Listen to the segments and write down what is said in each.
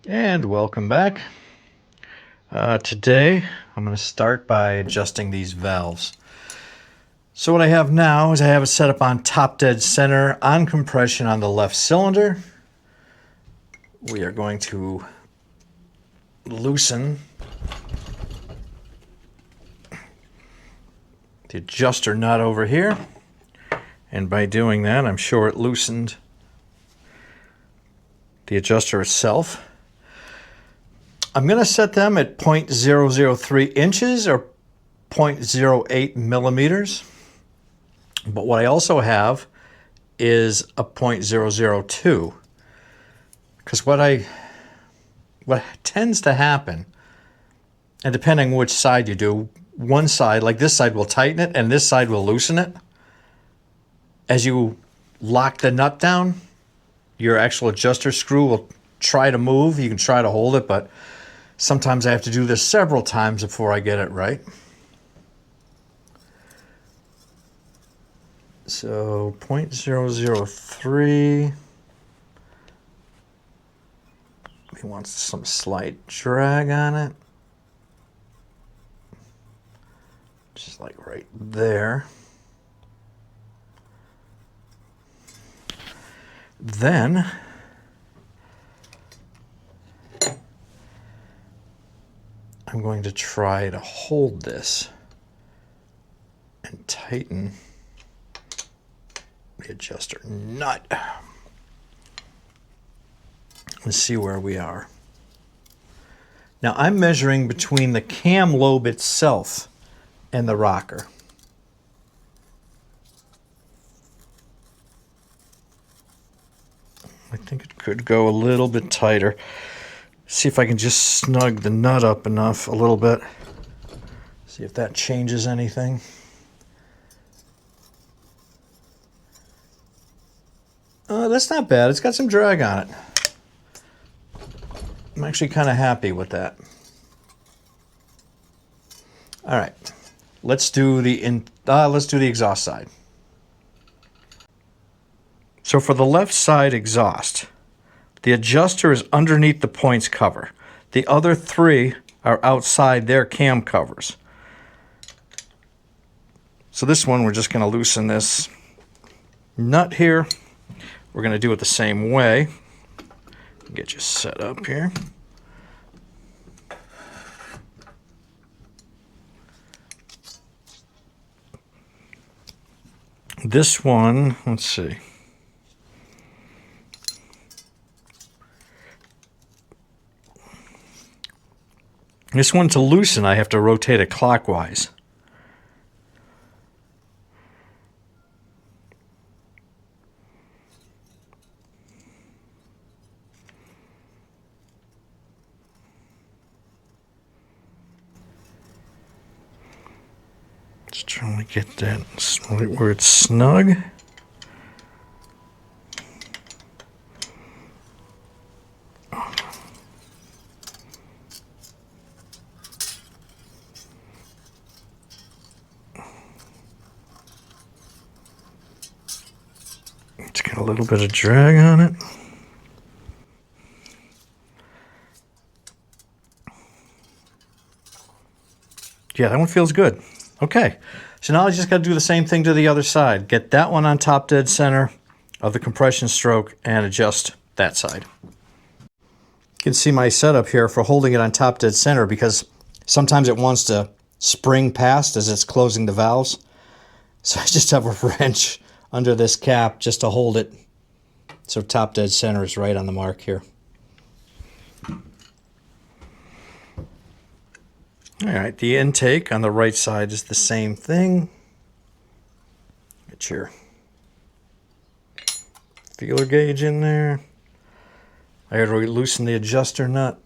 And welcome back. Today I'm going to start by adjusting these valves. So what I have now is I have it set up on top dead center on compression on the left cylinder. We are going to loosen the adjuster nut over here. And by doing that, I'm sure it loosened the adjuster itself. I'm going to set them at 0.003 inches or 0.08 millimeters. But what I also have is a 0.002. Because what tends to happen, and depending which side you do, one side, like this side, will tighten it and this side will loosen it. As you lock the nut down, your actual adjuster screw will try to move. You can try to hold it, but sometimes I have to do this several times before I get it right. So 0.003. He wants some slight drag on it. Just like right there. Then I'm going to try to hold this and tighten the adjuster nut. Let's see where we are. Now I'm measuring between the cam lobe itself and the rocker. I think it could go a little bit tighter. See if I can just snug the nut up enough a little bit. See if that changes anything. That's not bad. It's got some drag on it. I'm actually kind of happy with that. All right, let's do the exhaust side. So for the left side exhaust, the adjuster is underneath the points cover. The other three are outside their cam covers. So this one, we're just going to loosen this nut here. We're going to do it the same way. Get you set up here. This one, let's see. This one, to loosen, I have to rotate it clockwise. Just trying to get that where it's snug. It's got a little bit of drag on it. Yeah, that one feels good. Okay, so now I just got to do the same thing to the other side. Get that one on top dead center of the compression stroke and adjust that side. You can see my setup here for holding it on top dead center because sometimes it wants to spring past as it's closing the valves. So I just have a wrench under this cap just to hold it so top dead center is right on the mark here. All right, the intake on the right side is the same thing. Get your feeler gauge in there. I had to loosen the adjuster nut.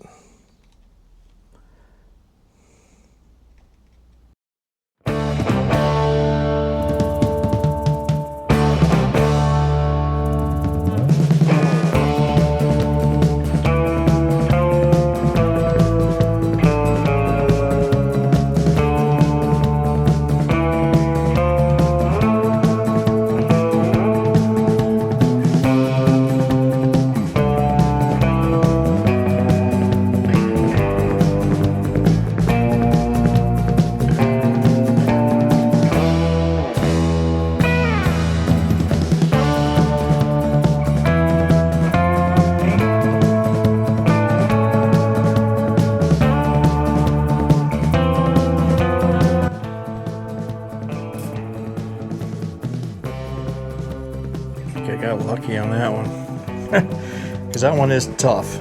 because that one is tough.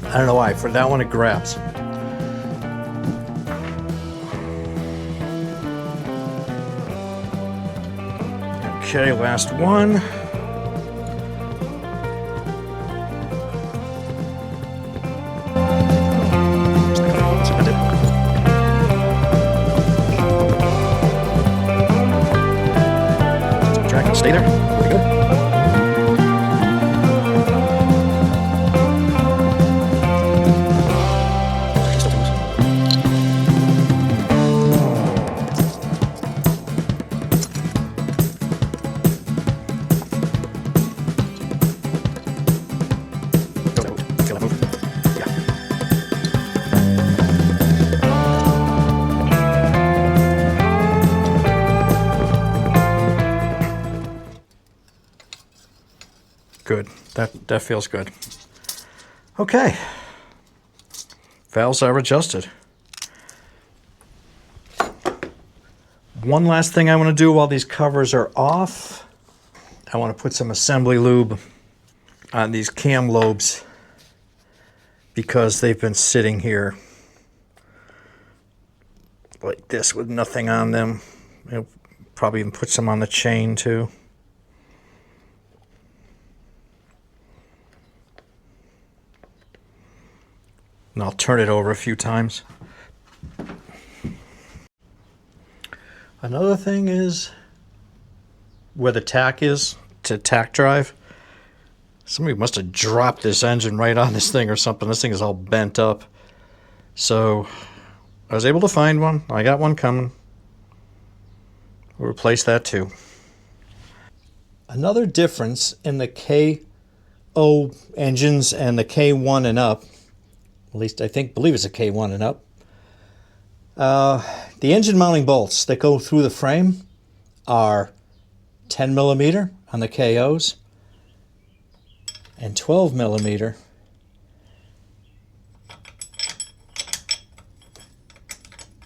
I don't know why. For that one, it grabs. Okay, last one. Stay there. Pretty good. Feel that move? Yeah. Good. That feels good. Okay. Valves are adjusted. One last thing I want to do while these covers are off. I want to put some assembly lube on these cam lobes because they've been sitting here like this with nothing on them. I'll probably even put some on the chain too. And I'll turn it over a few times. Another thing is where the tack is to tack drive. Somebody must have dropped this engine right on this thing or something. This thing is all bent up. So I was able to find one. I got one coming. We'll replace that too. Another difference in the KO engines and the K1 and up, at least I believe it's a K1 and up. The engine mounting bolts that go through the frame are 10 millimeter on the KOs and 12 millimeter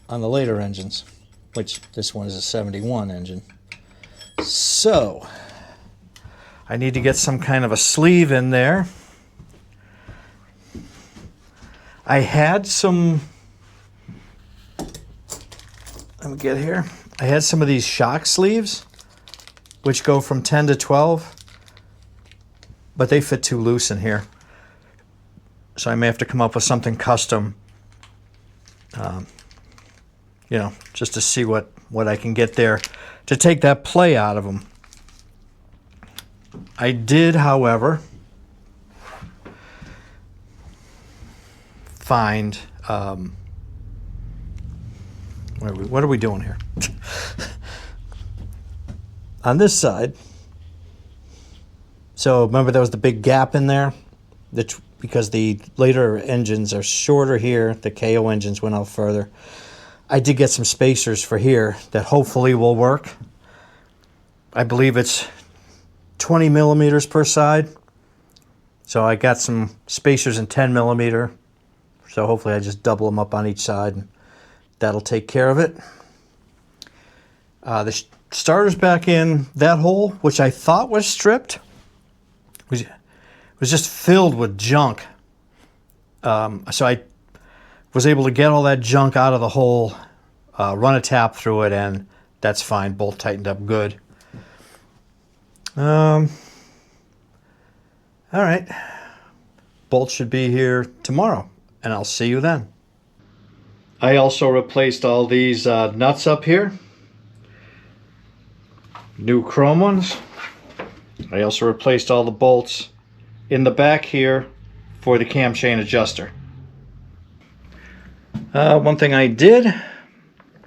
on the later engines, which this one is a 71 engine. So I need to get some kind of a sleeve in there. I had some, let me get here. I had some of these shock sleeves, which go from 10 to 12, but they fit too loose in here. So I may have to come up with something custom, you know, just to see what I can get there to take that play out of them. I did, however, find, what are we doing here? On this side, so remember there was the big gap in there? Because the later engines are shorter here, the KO engines went out further. I did get some spacers for here that hopefully will work. I believe it's 20 millimeters per side. So I got some spacers in 10 millimeter. So hopefully I just double them up on each side and that'll take care of it. The starter's back in that hole, which I thought was stripped. It was just filled with junk. So I was able to get all that junk out of the hole, run a tap through it, and that's fine. Bolt tightened up good. All right. Bolt should be here tomorrow, and I'll see you then. I also replaced all these nuts up here. New chrome ones. I also replaced all the bolts in the back here for the cam chain adjuster. One thing I did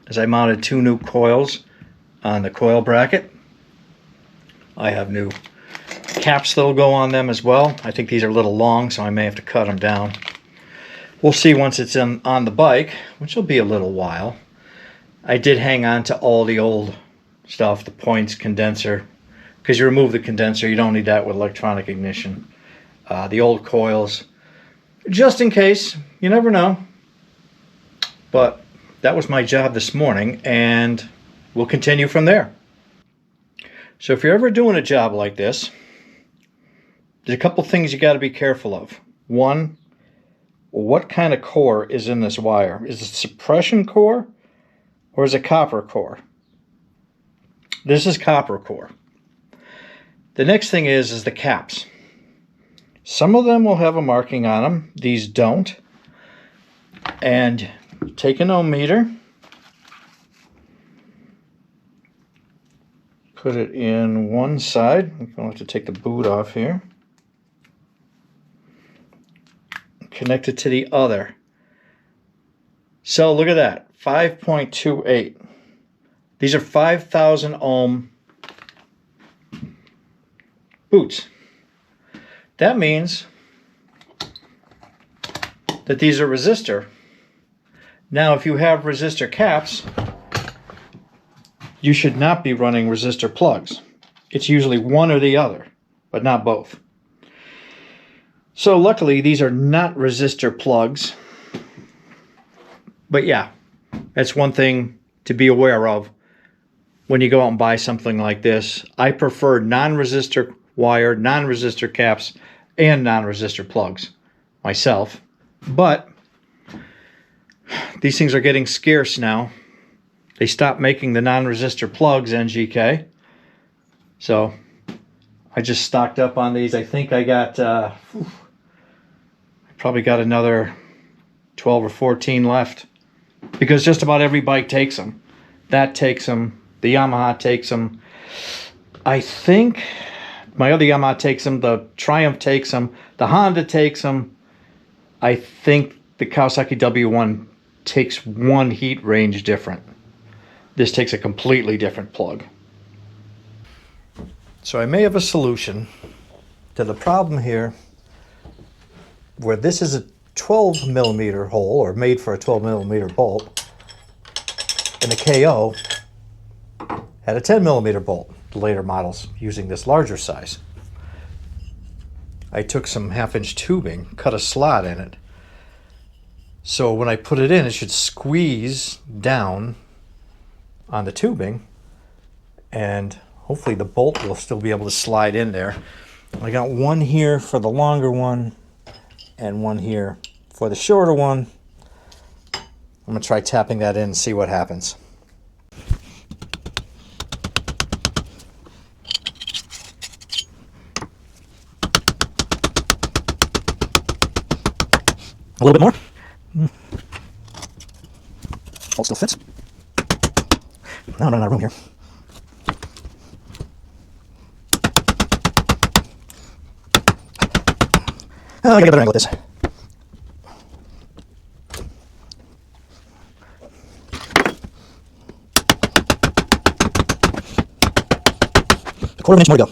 is I mounted 2 new coils on the coil bracket. I have new caps that'll go on them as well. I think these are a little long, so I may have to cut them down. We'll see once it's on the bike, which will be a little while. I did hang on to all the old stuff, the points, condenser, because you remove the condenser, you don't need that with electronic ignition. The old coils, just in case, you never know. But that was my job this morning, and we'll continue from there. So if you're ever doing a job like this, There's a couple things you got to be careful of. One, what kind of core is in this wire? Is it suppression core or is it copper core? This is copper core. The next thing is the caps. Some of them will have a marking on them. These don't. And take an ohm meter. Put it in one side. I'm going to have to take the boot off here. Connect it to the other. So look at that, 5.28. These are 5,000 ohm boots. That means that these are resistor. Now, if you have resistor caps, you should not be running resistor plugs. It's usually one or the other, but not both. So luckily, these are not resistor plugs. But yeah, that's one thing to be aware of when you go out and buy something like this. I prefer non-resistor wire, non-resistor caps, and non-resistor plugs myself. But these things are getting scarce now. They stopped making the non-resistor plugs, NGK. So I just stocked up on these. I think I got, I probably got another 12 or 14 left. Because just about every bike takes them. That takes them. The Yamaha takes them. I think my other Yamaha takes them. The Triumph takes them. The Honda takes them. I think the Kawasaki W1 takes one heat range different. This takes a completely different plug. So I may have a solution to the problem here where this is a 12 millimeter hole, or made for a 12 millimeter bolt, and the KO had a 10 millimeter bolt, the later models using this larger size. I took some 1/2-inch tubing, cut a slot in it, so when I put it in, it should squeeze down on the tubing, and hopefully the bolt will still be able to slide in there. I got one here for the longer one and one here for the shorter one. I'm going to try tapping that in and see what happens. A little bit more. Bolt still fits. No, I'm running out of room here. Oh, I gotta get a better angle at this. A 1/4 inch more to go.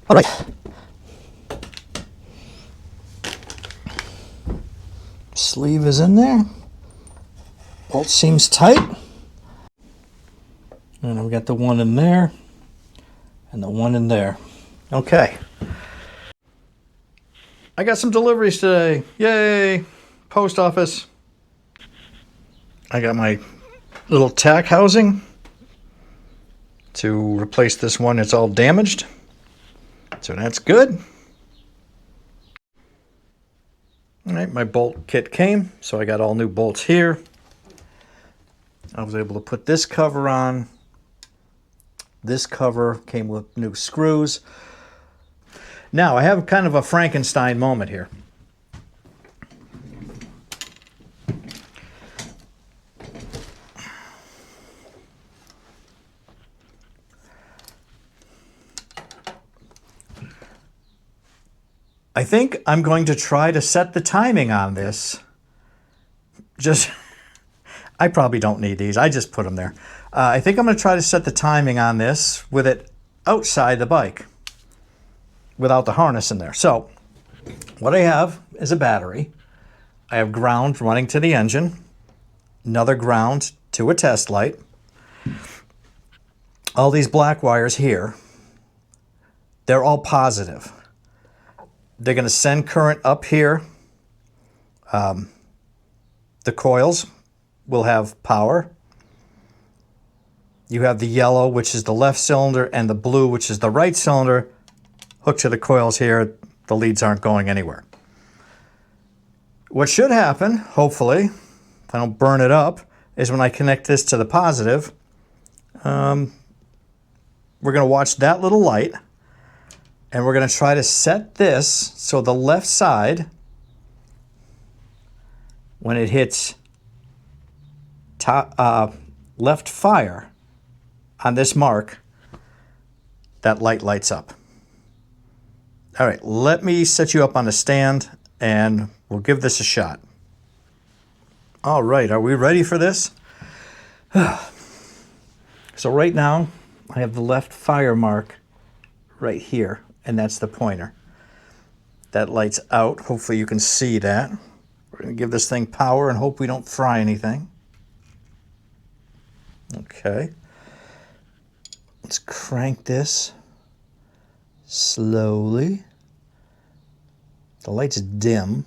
All right. Sleeve is in there. Bolt seems tight. And we got the one in there and the one in there. Okay. I got some deliveries today. Yay! Post office. I got my little tack housing to replace this one. It's all damaged. So that's good. All right, my bolt kit came, so I got all new bolts here. I was able to put this cover on. This cover came with new screws. Now, I have kind of a Frankenstein moment here. I think I'm going to try to set the timing on this. I probably don't need these. I just put them there. I think I'm going to try to set the timing on this with it outside the bike, without the harness in there. So what I have is a battery. I have ground running to the engine, another ground to a test light. All these black wires here, they're all positive. They're going to send current up here. The coils will have power. You have the yellow, which is the left cylinder, and the blue, which is the right cylinder. hooked to the coils here. The leads aren't going anywhere. What should happen, hopefully, if I don't burn it up, is when I connect this to the positive, we're going to watch that little light, and we're going to try to set this so the left side, when it hits left fire on this mark, that light lights up. All right, let me set you up on a stand and we'll give this a shot. All right, are we ready for this? So right now, I have the left fire mark right here, and that's the pointer. That lights out. Hopefully you can see that. We're going to give this thing power and hope we don't fry anything. Okay. Let's crank this slowly. The light's dim.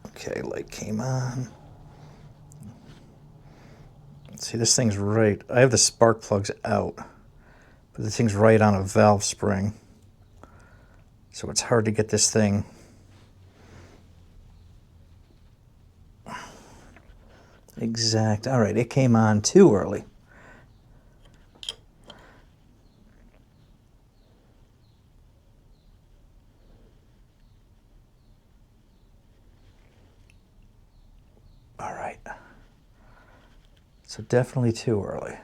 Okay, light came on. See, this thing's right. I have the spark plugs out, but the thing's right on a valve spring. So it's hard to get this thing exact. All right, it came on too early. All right. So definitely too early.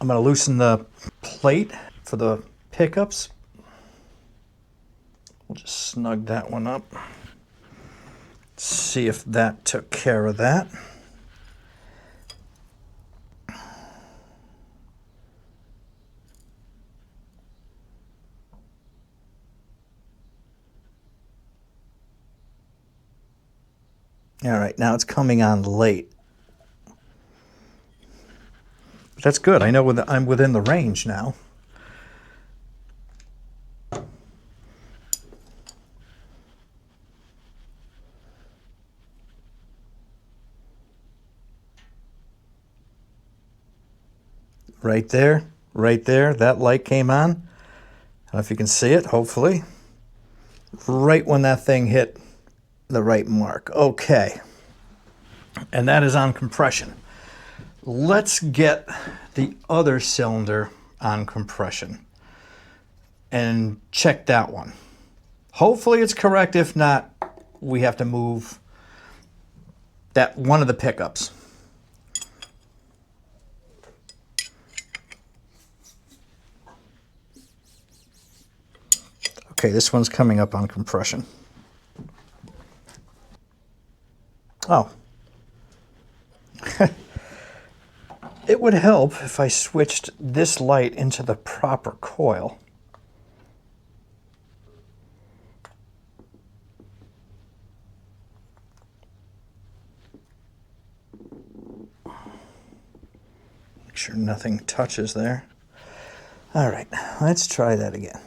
I'm going to loosen the plate for the pickups. We'll just snug that one up. See if that took care of that. All right, now it's coming on late. But that's good. I know I'm within the range now. Right there, that light came on. I don't know if you can see it, hopefully. Right when that thing hit the right mark. Okay. And that is on compression. Let's get the other cylinder on compression and check that one. Hopefully it's correct. If not, we have to move that one of the pickups. Okay, this one's coming up on compression. Oh. It would help if I switched this light into the proper coil. Make sure nothing touches there. All right, let's try that again.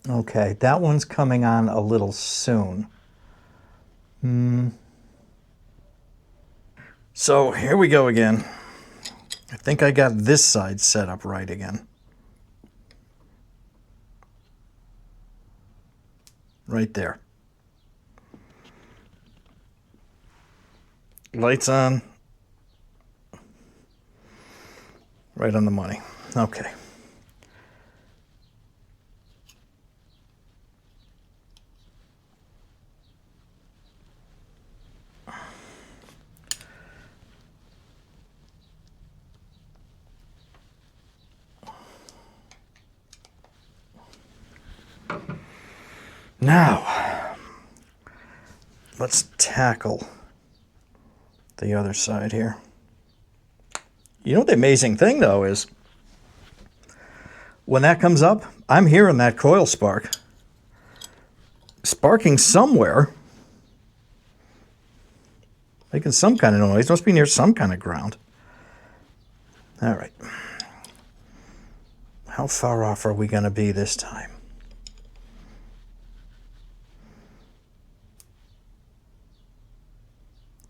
Okay, that one's coming on a little soon. So here we go again. I think I got this side set up right again. Right there. Lights on. Right on the money. Okay. Now, let's tackle the other side here. You know what the amazing thing, though, is when that comes up, I'm hearing that coil spark. Sparking somewhere. Making some kind of noise. Must be near some kind of ground. All right. How far off are we going to be this time?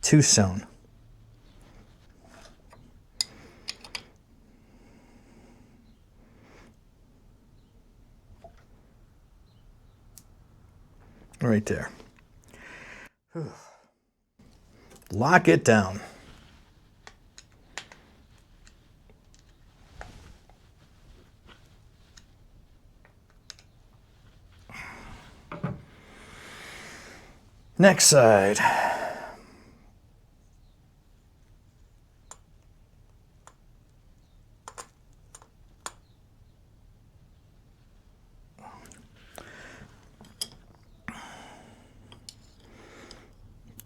too soon. Right there. Lock it down. Next side.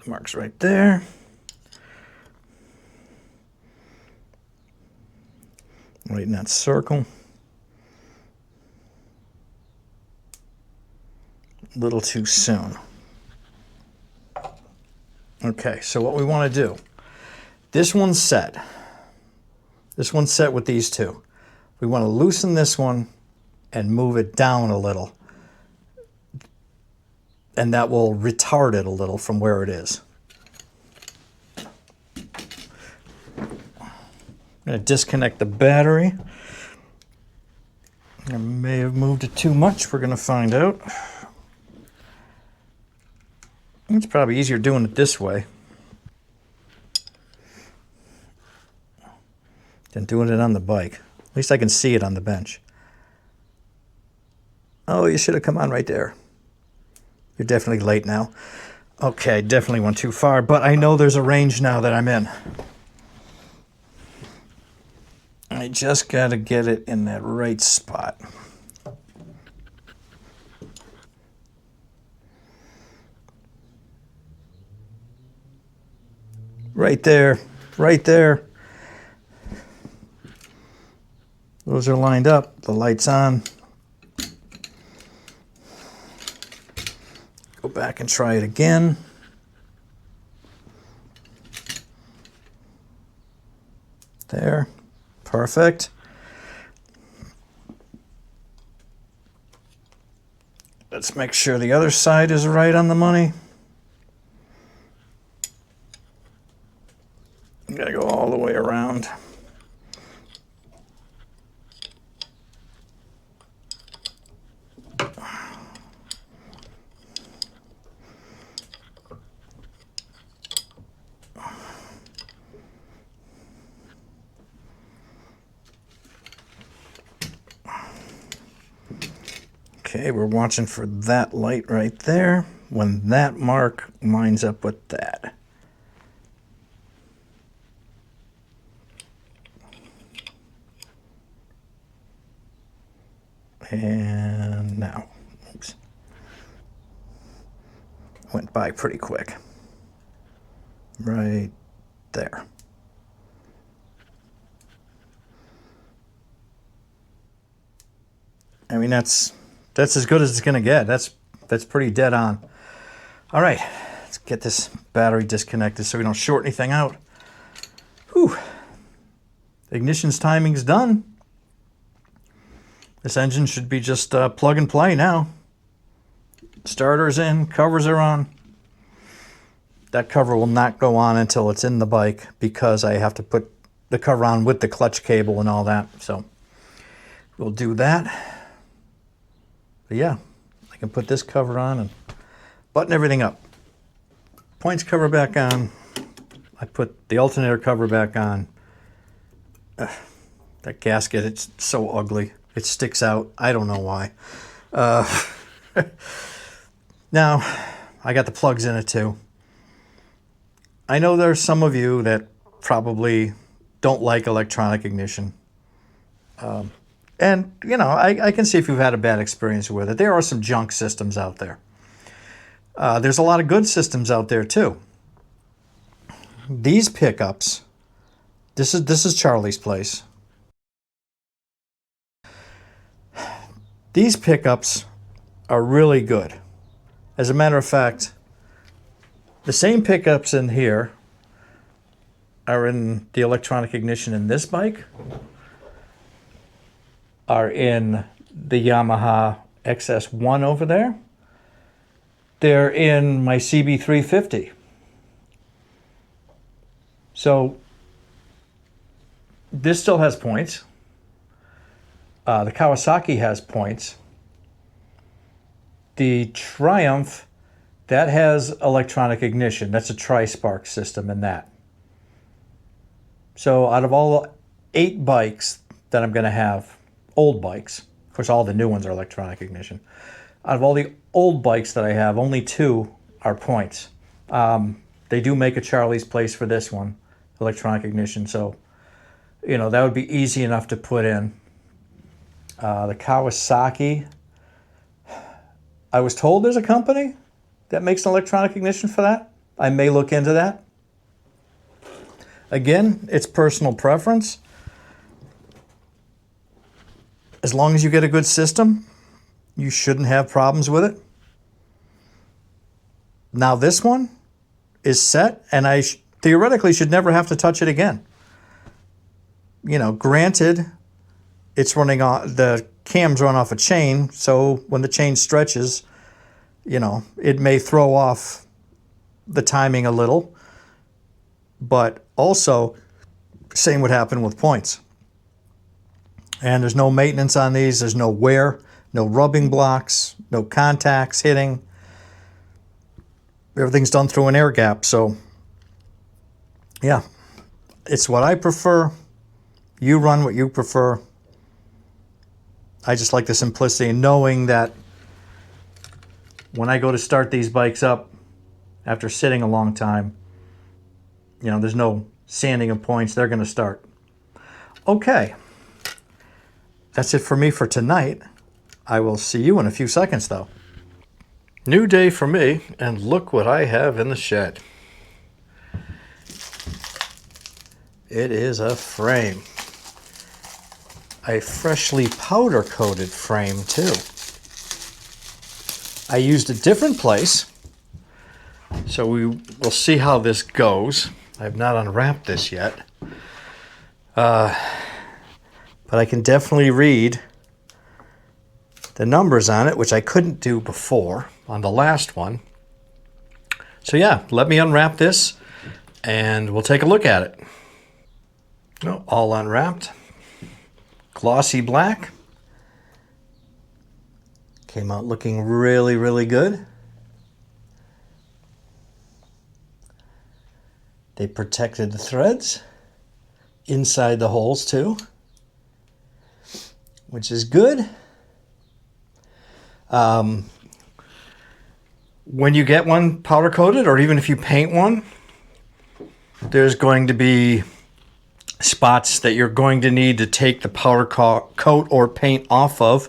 Marks right there. Right in that circle. A little too soon. Okay, so what we want to do, this one's set. This one's set with these two. We want to loosen this one and move it down a little. And that will retard it a little from where it is. I'm going to disconnect the battery. I may have moved it too much. We're going to find out. It's probably easier doing it this way than doing it on the bike. At least I can see it on the bench. Oh, you should have come on right there. You're definitely late now. Okay, definitely went too far, but I know there's a range now that I'm in. I just got to get it in that right spot. Right there, right there. Those are lined up, the light's on. Go back and try it again. There, perfect. Let's make sure the other side is right on the money. You gotta go all the way around. Okay, we're watching for that light right there. When that mark lines up with that. And now, oops, went by pretty quick. Right there. I mean, that's as good as it's gonna get. That's pretty dead on. All right, let's get this battery disconnected so we don't short anything out. Whew. Ignition's timing's done. This engine should be just plug and play now. Starter's in, covers are on. That cover will not go on until it's in the bike because I have to put the cover on with the clutch cable and all that. So we'll do that. But yeah, I can put this cover on and button everything up. Points cover back on. I put the alternator cover back on. That gasket, it's so ugly. It sticks out. I don't know why. Now, I got the plugs in it too. I know there's some of you that probably don't like electronic ignition. And, you know, I can see if you've had a bad experience with it. There are some junk systems out there. There's a lot of good systems out there too. These pickups, this is Charlie's place. These pickups are really good. As a matter of fact, the same pickups in here are in the electronic ignition in this bike, are in the Yamaha XS1 over there. They're in my CB350. So this still has points. The Kawasaki has points. The Triumph, that has electronic ignition. That's a tri-spark system in that. So out of all 8 bikes that I'm going to have, old bikes, of course all the new ones are electronic ignition. Out of all the old bikes that I have, only 2 are points. They do make a Charlie's Place for this one, electronic ignition. So, you know, that would be easy enough to put in. The Kawasaki, I was told there's a company that makes an electronic ignition for that. I may look into that. Again, it's personal preference. As long as you get a good system, you shouldn't have problems with it. Now this one is set, and I theoretically should never have to touch it again. You know, granted, it's running on, the cams run off a chain, so when the chain stretches, you know, it may throw off the timing a little, but also, same would happen with points. And there's no maintenance on these, there's no wear, no rubbing blocks, no contacts hitting. Everything's done through an air gap, so yeah, it's what I prefer. You run what you prefer. I just like the simplicity and knowing that when I go to start these bikes up after sitting a long time, you know, there's no sanding of points. They're going to start. Okay. That's it for me for tonight. I will see you in a few seconds, though. New day for me, and look what I have in the shed. It is a frame. A freshly powder coated frame too. I used a different place, so we will see how this goes. I have not unwrapped this yet, but I can definitely read the numbers on it, which I couldn't do before on the last one. So yeah, let me unwrap this and we'll take a look at it. Oh, all unwrapped. Glossy black. Came out looking really, really good. They protected the threads inside the holes too, which is good. When you get one powder coated, or even if you paint one, there's going to be spots that you're going to need to take the powder coat or paint off of,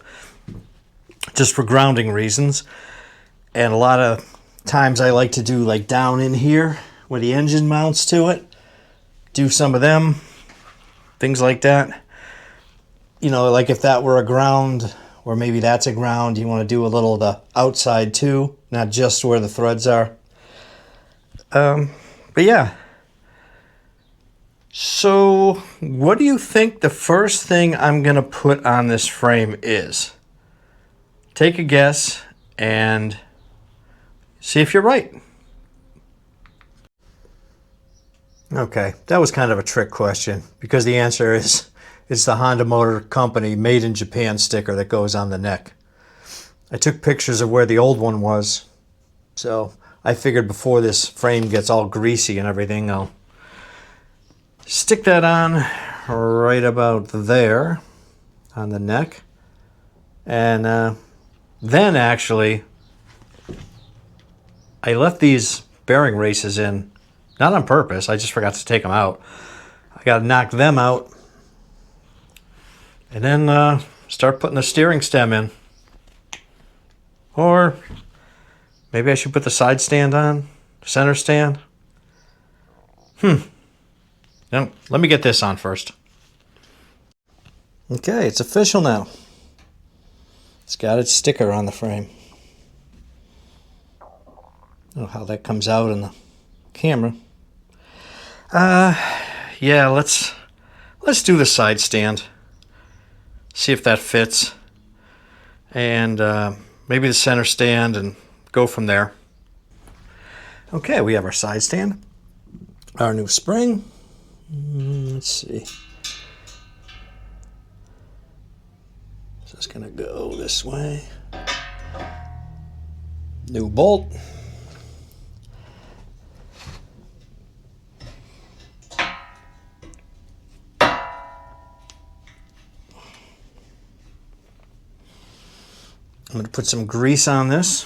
just for grounding reasons. And a lot of times I like to do like down in here where the engine mounts to it, do some of them, things like that. You know, like if that were a ground, or maybe that's a ground, you want to do a little of the outside too, not just where the threads are. But yeah. So what do you think the first thing I'm going to put on this frame is? Take a guess and see if you're right. Okay, that was kind of a trick question because the answer is it's the Honda Motor Company Made in Japan sticker that goes on the neck. I took pictures of where the old one was, so I figured before this frame gets all greasy and everything, I'll stick that on right about there on the neck. And then actually, I left these bearing races in, not on purpose, I just forgot to take them out. I got to knock them out and then start putting the steering stem in. Or maybe I should put the side stand on, center stand. Now, let me get this on first. Okay, it's official now. It's got its sticker on the frame. I don't know how that comes out in the camera. Yeah, let's do the side stand. See if that fits. And maybe the center stand and go from there. Okay, we have our side stand. Our new spring. Let's see. So it's gonna go this way. New bolt. I'm going to put some grease on this.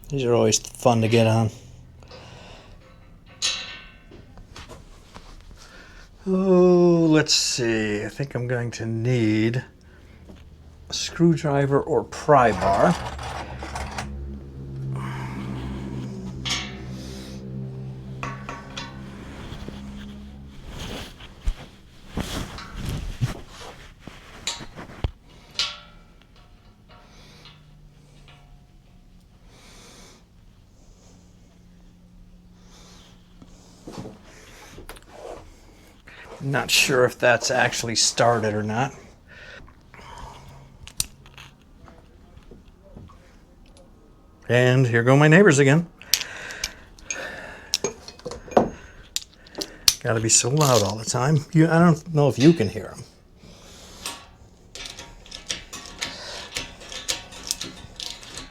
These are always fun to get on. Oh, let's see. I think I'm going to need a screwdriver or pry bar. Not sure if that's actually started or not. And here go my neighbors again. Gotta be so loud all the time. I don't know if you can hear them.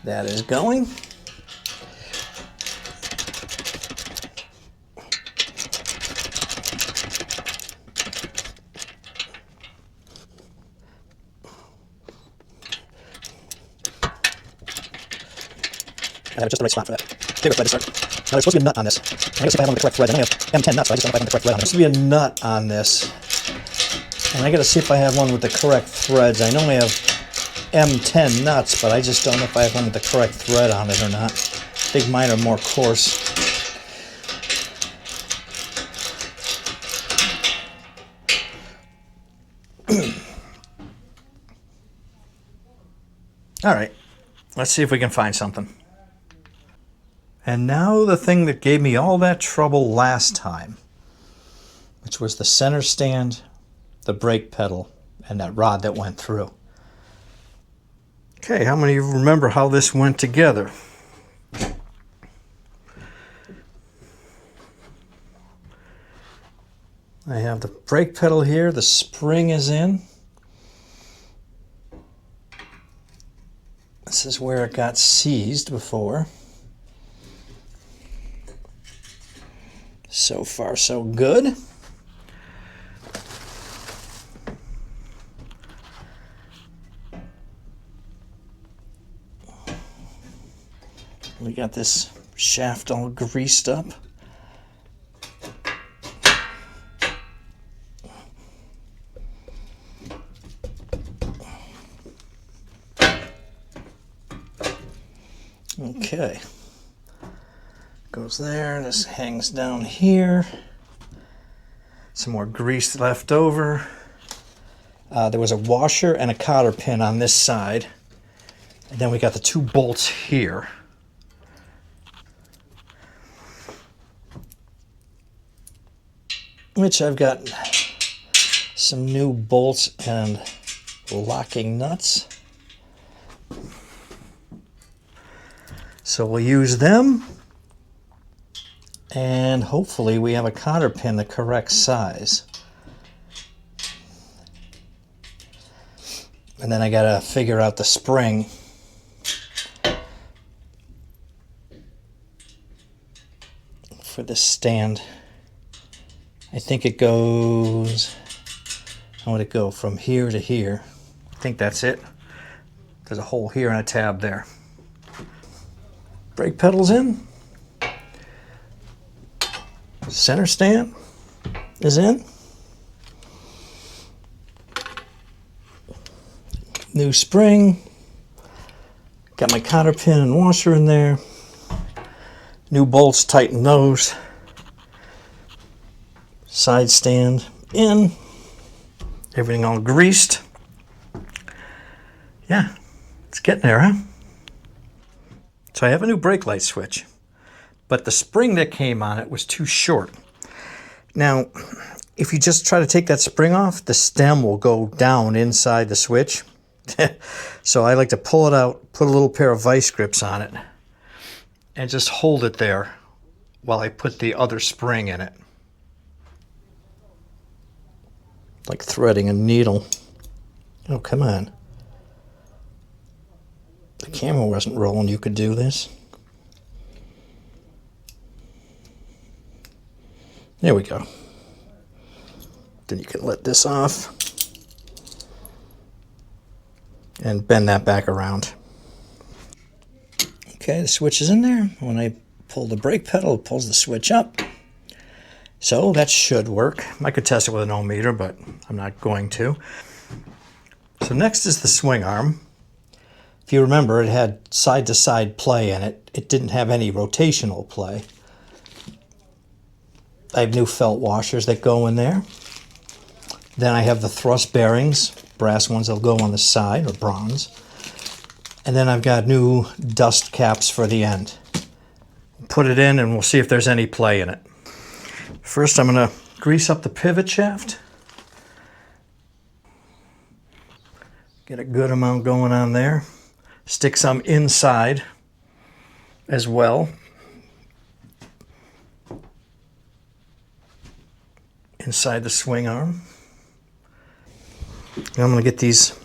That is going. I have just the right spot for that. Okay, let's start. Now there's supposed to be a nut on this. I gotta see if I have one with the correct threads. I only have M10 nuts, so I just don't know if I have the correct thread on it. There's supposed to be a nut on this. And I gotta see if I have one with the correct threads. I normally have M10 nuts, but I just don't know if I have one with the correct thread on it or not. I think mine are more coarse. All right, let's see if we can find something. And now the thing that gave me all that trouble last time, which was the center stand, the brake pedal, and that rod that went through. Okay, how many of you remember how this went together? I have the brake pedal here, the spring is in. This is where it got seized before. So far, so good. We got this shaft all greased up. Okay. Goes there, this hangs down here. Some more grease left over. There was a washer and a cotter pin on this side. And then we got the two bolts here. Which I've got some new bolts and locking nuts. So we'll use them. And hopefully we have a cotter pin the correct size. And then I gotta figure out the spring. For this stand. I think it goes, how would it go? From here to here. I think that's it. There's a hole here and a tab there. Brake pedals in. Center stand is in. New spring. Got my cotter pin and washer in there. New bolts, tighten those. Side stand in. Everything all greased. Yeah, it's getting there, huh? So I have a new brake light switch, but the spring that came on it was too short. Now, if you just try to take that spring off, the stem will go down inside the switch. So I like to pull it out, put a little pair of vice grips on it, and just hold it there while I put the other spring in it. Like threading a needle. Oh, come on. The camera wasn't rolling, you could do this. There we go. Then you can let this off and bend that back around. Okay, the switch is in there. When I pull the brake pedal, it pulls the switch up. So that should work. I could test it with an ohm meter, but I'm not going to. So next is the swing arm. If you remember, it had side-to-side play in it. It didn't have any rotational play. I have new felt washers that go in there. Then I have the thrust bearings, brass ones that'll go on the side, or bronze. And then I've got new dust caps for the end. Put it in and we'll see if there's any play in it. First I'm going to grease up the pivot shaft. Get a good amount going on there. Stick some inside as well. Inside the swing arm. And I'm going to get these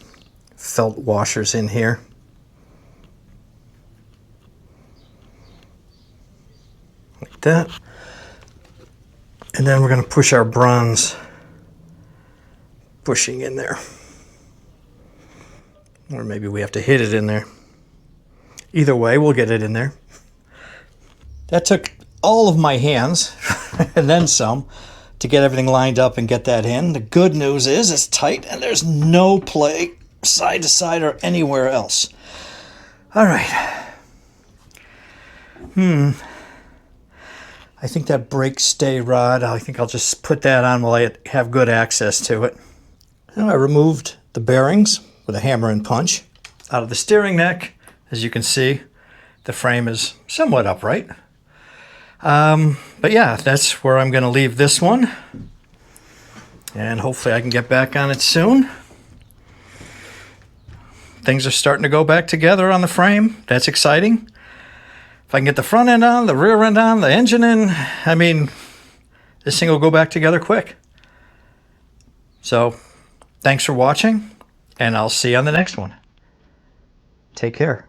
felt washers in here. Like that. And then we're going to push our bronze bushing in there. Or maybe we have to hit it in there. Either way, we'll get it in there. That took all of my hands, and then some, to get everything lined up and get that in. The good news is it's tight and there's no play side to side or anywhere else. All right. I think that brake stay rod, I think I'll just put that on while I have good access to it. And I removed the bearings with a hammer and punch out of the steering neck. As you can see, the frame is somewhat upright. But yeah, that's where I'm going to leave this one. And hopefully I can get back on it soon. Things are starting to go back together on the frame. That's exciting. If I can get the front end on, the rear end on, the engine in, I mean, this thing will go back together quick. So, thanks for watching, and I'll see you on the next one. Take care.